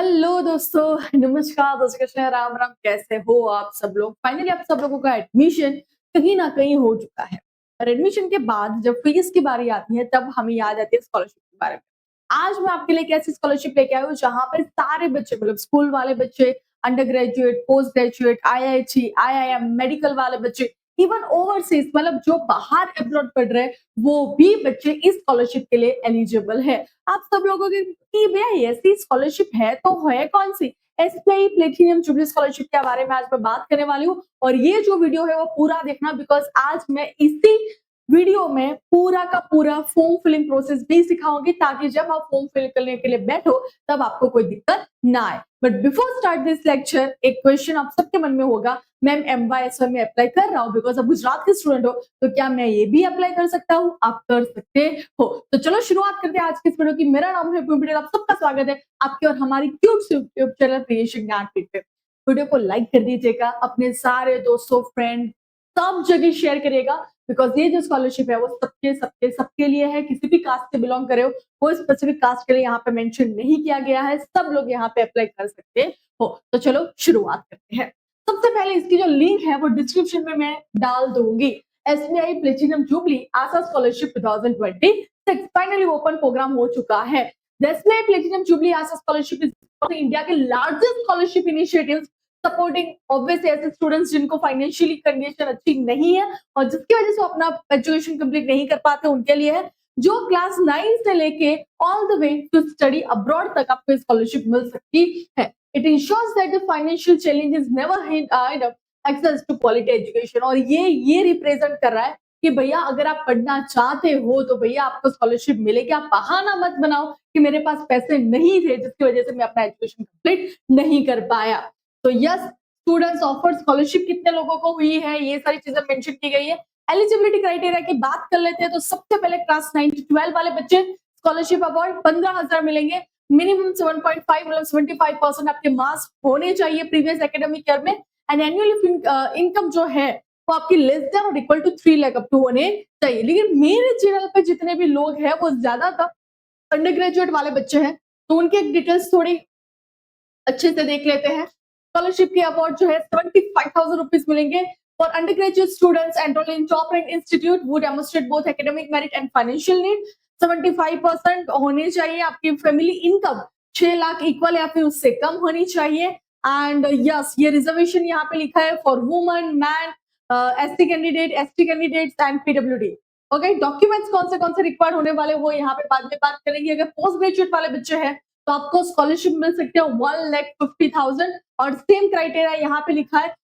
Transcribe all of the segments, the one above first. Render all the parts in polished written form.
Hello दोस्तों, नमस्कार दोस्तों, राम राम। कैसे हो आप सब लोग? फाइनली आप सब लोगों का एडमिशन कहीं ना कहीं हो चुका है और एडमिशन के बाद जब फीस की बारी आती है तब हमें याद आती है स्कॉलरशिप के बारे में। आज मैं आपके लिए एक ऐसी स्कॉलरशिप लेके आई हूँ जहां पर सारे बच्चे मतलब स्कूल वाले बच्चे, under graduate, post graduate, IIT, IIM, medical वाले बच्चे, इवन ओवरसीज मतलब जो बाहर अब्रॉड पढ़ रहे हैं वो भी बच्चे इस स्कॉलरशिप के लिए एलिजिबल है। आप सब लोगों के कि भैया ऐसी स्कॉलरशिप है तो है कौन सी? एसबीआई प्लेटिनियम जुबली स्कॉलरशिप के बारे में आज मैं बात करने वाली हूँ और ये जो वीडियो है वो पूरा देखना बिकॉज आज मैं इसी वीडियो में पूरा का पूरा फॉर्म फिलिंग प्रोसेस भी सिखाऊंगी ताकि जब आप फॉर्म फिल करने के लिए बैठो तब आपको कोई दिक्कत ना आए। But before start this lecture एक क्वेश्चन आप सबके मन में होगा, मैम MYSY में अप्लाई कर रहा हूँ बिकॉज आप गुजरात के स्टूडेंट हो तो क्या मैं ये भी अप्लाई कर सकता हूँ? आप कर सकते हो। तो चलो शुरुआत करते हैं आज की इस वीडियो की। मेरा नाम है पटेल, आप सबका स्वागत है आपके और हमारी cute YouTube channel creation Jnanpith पे। वीडियो को लाइक कर दीजिएगा, अपने सारे दोस्तों, फ्रेंड सब जगह शेयर करिएगा बिकॉज ये जो स्कॉलरशिप है वो सबके सबके सबके लिए है। किसी भी कास्ट से बिलोंग करे हो, कोई स्पेसिफिक कास्ट के लिए यहाँ पे मेंशन नहीं किया गया है, सब लोग यहाँ पे अप्लाई कर सकते हो। तो चलो शुरुआत करते हैं। सबसे पहले इसकी जो लिंक है वो डिस्क्रिप्शन में मैं डाल दूंगी। SBI platinum jubilee Asha scholarship 2026 finally open program हो चुका है। SBI platinum jubilee Asha scholarship is India के largest scholarship initiatives supporting obviously ऐसे स्टूडेंट्स जिनको फाइनेंशियली कंडीशन अच्छी नहीं है और जिसकी वजह से अपना एजुकेशन कंप्लीट नहीं कर पाते उनके लिए है। जो क्लास 9 से लेके all the way to study abroad तक आपको स्कॉलरशिप मिल सकती है। It ensures that the financial challenges never hinder access to quality education। और ये रिप्रेजेंट कर रहा है कि भैया अगर आप पढ़ना चाहते हो तो भैया आपको स्कॉलरशिप मिलेगी। आप बहाना मत बनाओ कि मेरे पास पैसे नहीं थे जिसकी वजह से मैं अपना एजुकेशन कंप्लीट नहीं कर पाया। तो यस, स्टूडेंट्स ऑफर स्कॉलरशिप कितने लोगों को हुई है ये सारी चीजें मेंशन की गई है। एलिजिबिलिटी क्राइटेरिया की बात कर लेते हैं तो सबसे पहले क्लास 9 से 12 वाले बच्चे स्कॉलरशिप अवार्ड 15,000 मिलेंगे। मिनिमम 7.5 मतलब 75% आपके मार्क्स होने चाहिए प्रीवियस एकेडमिक ईयर में एंड एनुअल इनकम जो है वो आपकी लेस देन और equal to 3 lakh up to होने चाहिए। लेकिन मेरे चैनल पे जितने भी लोग हैं वो ज्यादातर अंडर ग्रेजुएट वाले बच्चे हैं तो उनके डिटेल्स थोड़ी अच्छे से देख लेते हैं। स्कॉलरशिप की अवार्ड जो है 75,000 रुपीज मिलेंगे for under graduate students enrolled in top rank institute would demonstrate both academic merit and financial need. 75% होनी चाहिए आपकी फैमिली इनकम 6 लाख इक्वल या फिर उससे कम होनी चाहिए। एंड यस, ये रिजर्वेशन यहाँ पे लिखा है for woman, man, SC candidate, ST candidates and PWD. Okay, documents कौन से रिक्वायर्ड होने वाले वो यहाँ पे बाद में बात करेंगे। अगर पोस्ट ग्रेजुएट वाले बच्चे हैं तो आपको स्कॉलरशिप मिल सकते हैं 1,50,000 और सेम क्राइटेरिया यहाँ पे लिखा है।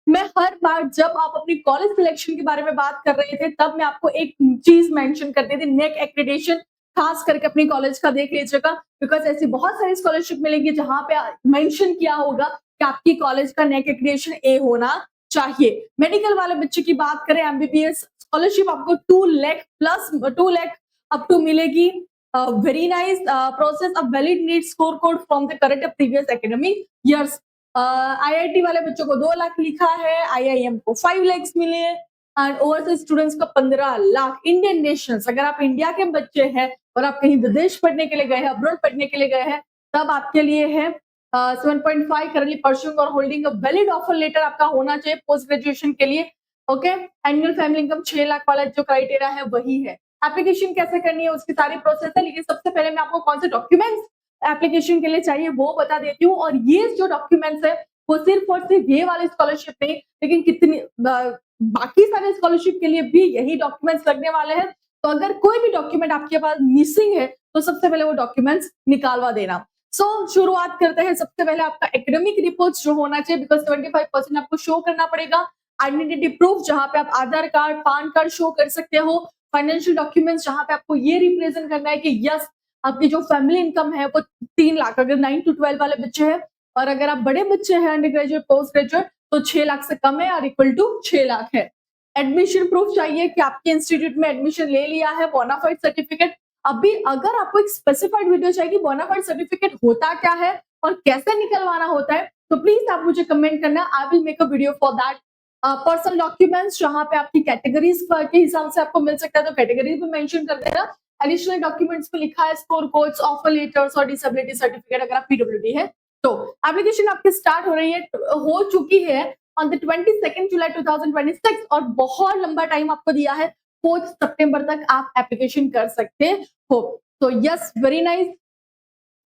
मैं हर बार जब आप अपनी कॉलेज सिलेक्शन के बारे में बात कर रहे थे तब मैं आपको एक चीज मेंशन करती थी, नेक एक्रेडिटेशन खास करके अपनी कॉलेज का देख लीजिएगा बिकॉज ऐसी बहुत सारी स्कॉलरशिप मिलेगी जहां पे मेंशन किया होगा कि आपकी कॉलेज का नेक एक्रेडिटेशन ए होना चाहिए। मेडिकल वाले बच्चे की बात करें, एमबीबीएस स्कॉलरशिप आपको 2 lakh plus 2 lakh up to मिलेगी। Very nice process. A valid need score code from the current previous academic years. IIT वाले बच्चों को 2 लाख लिखा है, आईआईएम को 5 लाख मिले एंड ओवरसीज स्टूडेंट्स को 15 लाख। इंडियन नेशनल्स, अगर आप इंडिया के बच्चे हैं और आप कहीं विदेश पढ़ने के लिए गए हैं, अब्रॉड पढ़ने के लिए गए हैं तब आपके लिए है 7.5 करंटली परस्यूइंग और holding a valid offer letter आपका होना चाहिए पोस्ट ग्रेजुएशन के लिए। Okay, annual family income 6 lakh वाला जो क्राइटेरिया है वही है। एप्लीकेशन कैसे करनी है उसकी सारी प्रोसेस है, लेकिन सबसे पहले मैं आपको कौन से डॉक्यूमेंट्स एप्लीकेशन के लिए चाहिए वो बता देती हूँ। और ये जो डॉक्यूमेंट्स है वो सिर्फ और सिर्फ ये वाले स्कॉलरशिप नहीं लेकिन कितनी बाकी सारे स्कॉलरशिप के लिए भी यही डॉक्यूमेंट्स लगने वाले हैं। तो अगर कोई भी डॉक्यूमेंट आपके पास मिसिंग है तो सबसे पहले वो डॉक्यूमेंट्स निकालवा देना। शुरुआत करते हैं। सबसे पहले आपका एकेडमिक रिपोर्ट जो होना चाहिए बिकॉज 75% आपको शो करना पड़ेगा। आइडेंटिटी प्रूफ जहां पे आप आधार कार्ड, पान कार्ड शो कर सकते हो। फाइनेंशियल डॉक्यूमेंट्स जहां पे आपको ये रिप्रेजेंट करना है कि यस आपकी जो फैमिली इनकम है वो 3 लाख अगर 9 to 12 वाले बच्चे हैं और अगर आप बड़े बच्चे हैं अंडर ग्रेजुएट, पोस्ट ग्रेजुएट तो 6 लाख से कम है और इक्वल टू 6 लाख है। एडमिशन प्रूफ चाहिए कि आपके इंस्टीट्यूट में एडमिशन ले लिया है, बोनाफाइड सर्टिफिकेट। अभी अगर आपको एक स्पेसिफाइड वीडियो चाहिए बोनाफाइड सर्टिफिकेट होता क्या है और कैसे निकलवाना होता है तो प्लीज आप मुझे कमेंट करना, I will make a video for that. Personal documents जहां पे आपकी कैटेगरीज के हिसाब से आपको मिल सकता है तो कैटेगरीज भी मेंशन कर देना। एडिशनल डॉक्यूमेंट्स में लिखा है स्कोर कोड्स, ऑफर लेटर्स और डिसेबिलिटी सर्टिफिकेट अगर आप पीडब्ल्यूडी है तो एप्लीकेशन आपकी स्टार्ट हो चुकी है ऑन द 22 जुलाई 2026 और बहुत लंबा टाइम आपको दिया है, 4 सितंबर तक आप एप्लीकेशन कर सकते हो। तो yes, very nice.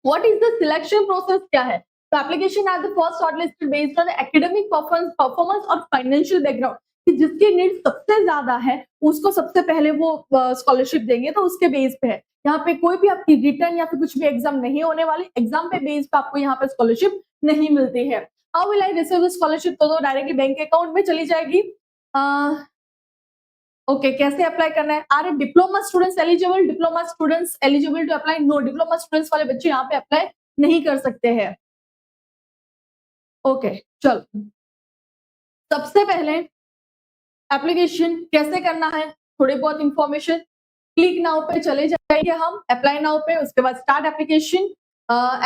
What is the selection process क्या है? तो application are the first shortlisted based on academic performance और फाइनेंशियल बैकग्राउंड, कि जिसकी नीड सबसे ज्यादा है उसको सबसे पहले वो स्कॉलरशिप देंगे, तो उसके बेस पे है। यहाँ पे कोई भी आपकी रिटर्न या फिर कुछ भी एग्जाम नहीं होने वाली, एग्जाम पे बेस पे आपको यहाँ पे स्कॉलरशिप नहीं मिलती है। How will I receive scholarship? तो डायरेक्टली बैंक अकाउंट में चली जाएगी। ओके, कैसे अप्लाई करना है? Are diploma students eligible? Diploma students eligible to apply? No, diploma students वाले बच्चे यहाँ पे अप्लाई नहीं कर सकते हैं। ओके, चलो सबसे पहले एप्लीकेशन कैसे करना है, थोड़ी बहुत इंफॉर्मेशन। क्लिक नाउ पे चले जाएंगे हम, अप्लाई नाउ पे, उसके बाद start application,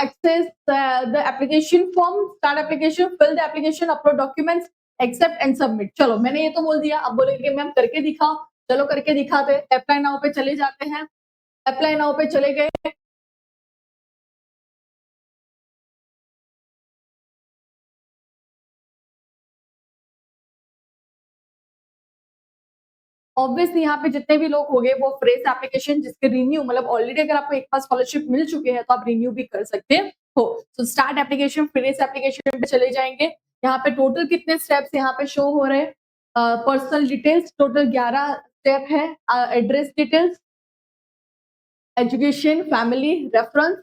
access the application form, start application, fill the application, upload documents, accept and submit. चलो मैंने ये तो बोल दिया, अब बोलेंगे मैम करके दिखाओ। चलो करके दिखाते, अप्लाई नाउ पे चले जाते हैं। अप्लाई नाउ पे चले गए, ऑब्वियसली यहाँ पे जितने भी लोग हो गए वो फ्रेश एप्लीकेशन जिसके रिन्यू, मतलब ऑलरेडी अगर आपको एक बार स्कॉलरशिप मिल चुके हैं तो आप रिन्यू भी कर सकते हो। तो स्टार्ट एप्लीकेशन, फ्रेश एप्लीकेशन पे चले जाएंगे। यहाँ पे टोटल कितने स्टेप्स यहाँ पे शो हो रहे हैं? पर्सनल डिटेल्स टोटल 11 स्टेप है। Address details, education, family, reference,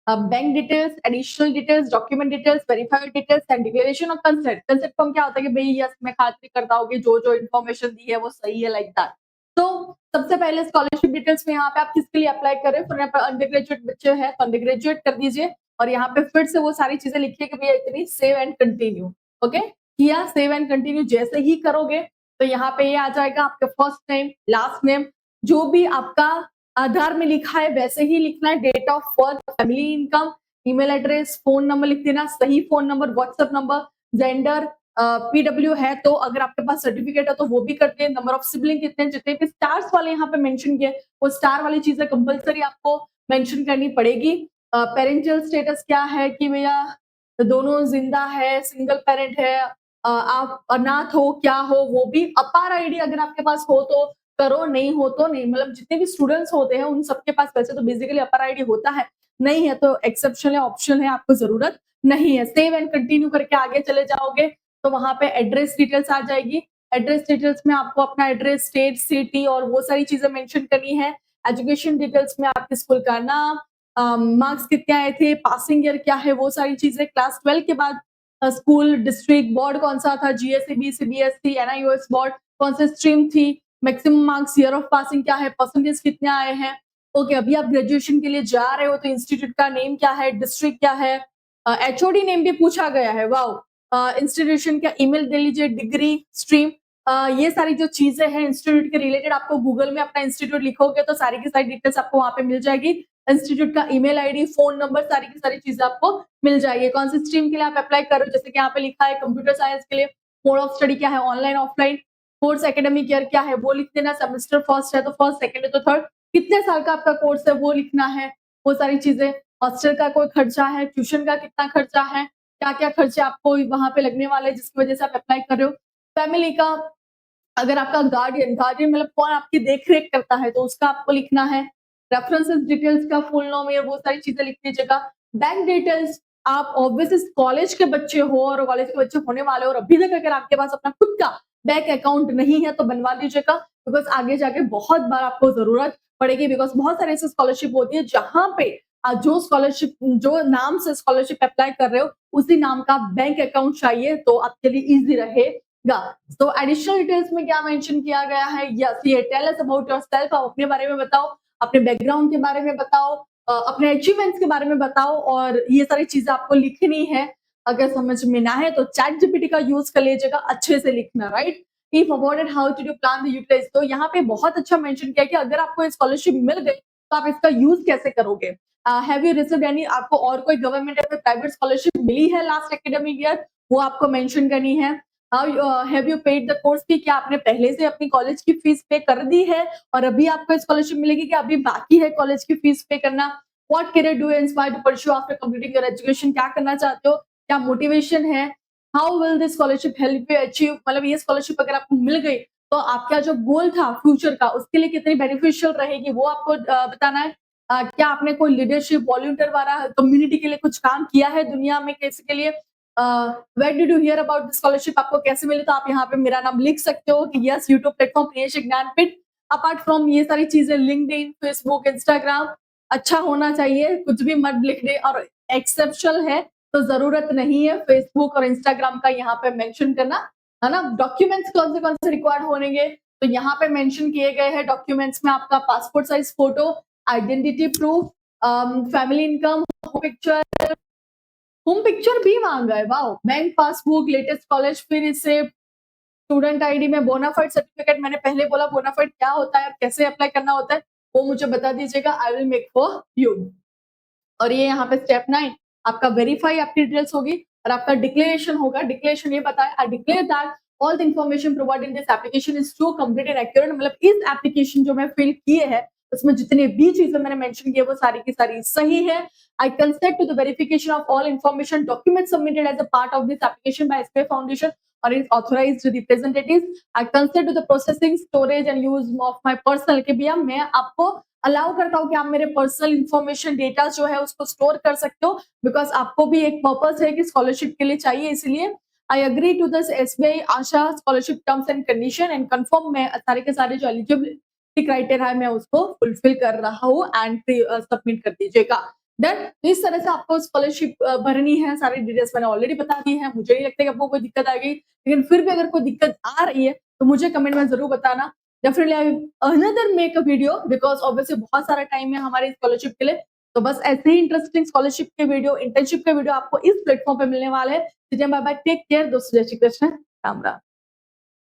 bank details, additional details, document details, verified details and declaration of consent. Consent form क्या होता है कि भाई यस मैं खातिर करता हूँ कि जो जो इन्फॉर्मेशन दी है वो सही है, लाइक दैट। तो सबसे पहले स्कॉलरशिप डिटेल्स में यहाँ पे आप किसके लिए अप्लाई करें, फॉर एग्जाम्पल अंडर ग्रेजुएट बच्चे हैं तो अंडर ग्रेजुएट कर दीजिए और यहाँ पे फिर से वो सारी चीजें लिखिए कि भैया इतनी सेव एंड कंटिन्यू। ओके, किया, सेव एंड कंटिन्यू जैसे ही करोगे तो यहाँ पे ये आ जाएगा आपका फर्स्ट नेम, लास्ट नेम, जो भी आपका आधार में लिखा है वैसे ही लिखना है, date of birth, family income, email address, phone number लिख देना, सही phone number, WhatsApp number, gender, PW है तो अगर आपके पास सर्टिफिकेट है तो वो भी करते हैं, नंबर ऑफ सिबलिंग कितने, जितने भी स्टार्स वाले यहाँ पे मेंशन किए वो स्टार वाली चीजें कंपलसरी आपको मेंशन करनी पड़ेगी। पेरेंटल स्टेटस क्या है कि भैया दोनों जिंदा है, सिंगल पेरेंट है, आप अनाथ हो क्या हो, वो भी। अपार आईडी अगर आपके पास हो तो करो, नहीं हो तो नहीं, मतलब जितने भी स्टूडेंट्स होते हैं उन सबके पास वैसे तो बेसिकली अपर आईडी होता है, नहीं है तो एक्सेप्शन है, ऑप्शन है, आपको जरूरत नहीं है। सेव एंड कंटिन्यू करके आगे चले जाओगे तो वहां पे एड्रेस डिटेल्स आ जाएगी। एड्रेस डिटेल्स में आपको अपना एड्रेस, स्टेट, सिटी और वो सारी चीजें मेंशन करनी है। एजुकेशन डिटेल्स में आपके स्कूल का नाम, मार्क्स कितने आए थे, पासिंग ईयर क्या है, वो सारी चीजें। क्लास 12 के बाद स्कूल, डिस्ट्रिक्ट, बोर्ड कौन सा था, जीएसईबी, सीबीएसई, एनआईओएस बोर्ड, कौन सी स्ट्रीम थी, maximum marks, year of passing क्या है, परसेंटेज कितने आए हैं। ओके, अभी आप ग्रेजुएशन के लिए जा रहे हो तो इंस्टीट्यूट का नेम क्या है, डिस्ट्रिक्ट क्या है, एचओडी नेम भी पूछा गया है, वाओ। इंस्टीट्यूशन का ईमेल दे लीजिए, डिग्री, स्ट्रीम, ये सारी जो चीजें हैं इंस्टीट्यूट के रिलेटेड, आपको गूगल में अपना इंस्टीट्यूट लिखोगे तो सारी की सारी डिटेल्स आपको वहां पे मिल जाएगी। इंस्टीट्यूट का ईमेल आईडी, फोन नंबर, सारी की सारी चीजें आपको मिल जाएगी। कौन सी स्ट्रीम के लिए आप अप्लाई कर रहे हो, जैसे कि यहाँ पे लिखा है कंप्यूटर साइंस के लिए, मोड ऑफ स्टडी क्या है, online offline, course academic year क्या है वो लिख देना, सेमेस्टर फर्स्ट है तो फर्स्ट, सेकंड है तो थर्ड, कितने साल का आपका कोर्स है वो लिखना है, वो सारी चीजें। हॉस्टल का कोई खर्चा है, ट्यूशन का कितना खर्चा है, क्या क्या खर्चे आपको वहां पे लगने वाले हैं जिसकी वजह से आप अप्लाई कर रहे हो। फैमिली का, अगर आपका गार्डियन, गार्डियन मतलब कौन आपकी देख रेख करता है तो उसका आपको लिखना है। रेफरेंसेस डिटेल्स का फुल नेम है, वो सारी चीजें लिख दीजिएगा। बैंक डिटेल्स, आप ऑब्वियसली कॉलेज के बच्चे हो और कॉलेज के बच्चे होने वाले हो और अभी तक अगर आपके पास अपना खुद का बैंक अकाउंट नहीं है तो बनवा लीजिएगा, बिकॉज आगे जाके बहुत बार आपको जरूरत पड़ेगी, बिकॉज बहुत सारे ऐसे स्कॉलरशिप होती है जहां पे जो स्कॉलरशिप, जो नाम से स्कॉलरशिप अप्लाई कर रहे हो उसी नाम का बैंक अकाउंट चाहिए तो आपके लिए इजी रहेगा। तो एडिशनल डिटेल्स में क्या मेंशन किया गया है, यस ये टेल अस अबाउट योरसेल्फ, आप अपने बारे में बताओ, अपने बैकग्राउंड के बारे में बताओ, अपने अचीवमेंट्स के बारे में बताओ और ये सारी चीजें आपको लिखनी है। अगर समझ में ना है तो चैट जीपीटी का यूज कर लीजिएगा, अच्छे से लिखना, right. If about it how to do plan the utilize, तो यहाँ पे बहुत अच्छा मेंशन किया कि अगर आपको स्कॉलरशिप मिल गई तो आप इसका यूज कैसे करोगे। हैव यू रिसीव्ड एनी, आपको और कोई गवर्नमेंट या प्राइवेट स्कॉलरशिप मिली है लास्ट एकेडमिक ईयर, वो आपको मेंशन करनी है। Have you paid the course fee, क्या आपने पहले से अपनी कॉलेज की फीस पे कर दी है और अभी आपको स्कॉलरशिप मिलेगी, कि अभी बाकी है कॉलेज की फीस पे करना। What career do you inspire to pursue after completing your education, क्या करना चाहते हो, क्या मोटिवेशन है, how will this scholarship help you achieve, मतलब ये स्कॉलरशिप अगर आपको मिल गई तो आपका जो गोल था फ्यूचर का उसके लिए कितनी बेनिफिशियल रहेगी वो आपको बताना है। क्या आपने कोई लीडरशिप वॉलंटियर वाला कम्युनिटी के लिए कुछ काम किया है दुनिया में किसी के लिए, where did you hear about the scholarship, आपको कैसे मिली, तो आप यहाँ पे मेरा नाम लिख सकते हो कि yes YouTube platform Priyesh Jnanpith. Apart from ये सारी चीजें लिंक्डइन, फेसबुक, इंस्टाग्राम अच्छा होना चाहिए, कुछ भी मत लिख दे, और एक्सेप्शनल है तो जरूरत नहीं है फेसबुक और इंस्टाग्राम का यहाँ पे मेंशन करना, है ना। डॉक्यूमेंट्स कौन से रिक्वायर्ड होंगे, तो यहाँ पे मेंशन किए गए हैं डॉक्यूमेंट्स में आपका passport size photo, identity proof, family income, picture, home picture भी मांगा है, wow, bank passbook, latest college, फिर इससे स्टूडेंट आईडी में बोनाफाइड सर्टिफिकेट, मैंने पहले बोला बोनाफाइड क्या होता है और कैसे अप्लाई करना होता है वो मुझे बता दीजिएगा, I will make for you. और ये यहाँ पे स्टेप 9 आपका वेरीफाई आपकी डिटेल्स होगी और आपका डिक्लेरेशन होगा। डिक्लेरेशन ये बताया, I declare that all the information provided in this application is true, complete and accurate, मतलब इस एप्लीकेशन जो मैं फिल किए हैं उसमें जितने भी चीजें मैंने मेंशन किए वो सारी की सारी सही है। I consent to the verification of all information documents submitted as a part of this application by SBI Foundation or its authorized representatives. I consent to the processing, storage and use of my personal, कि भैया मैं आपको allow करता हूँ कि आप मेरे personal information data जो है उसको स्टोर कर सकते हो, बिकॉज आपको भी एक पर्पस है कि स्कॉलरशिप के लिए चाहिए, इसलिए I agree to this SBI Asha scholarship terms and condition and confirm, मैं सारे के सारे जो एलिजिबिलिटी क्राइटेरिया है मैं उसको फुलफिल कर रहा हूँ एंड सबमिट कर दीजिएगा। देन इस तरह से आपको स्कॉलरशिप भरनी है, सारी डिटेल्स मैंने ऑलरेडी बता दी है, मुझे नहीं लगता कि आपको कोई दिक्कत आएगी, लेकिन फिर भी अगर कोई दिक्कत आ रही है तो मुझे कमेंट में जरूर बताना। Definitely I another make a video, because obviously बहुत सारा टाइम है हमारे स्कॉलरशिप के लिए, तो बस ऐसे ही इंटरेस्टिंग स्कॉलरशिप के वीडियो, इंटर्नशिप के वीडियो आपको इस प्लेटफॉर्म पे मिलने वाले हैं। बाय बाय, टेक केयर दोस्तों, जय श्री कृष्ण, राम राम।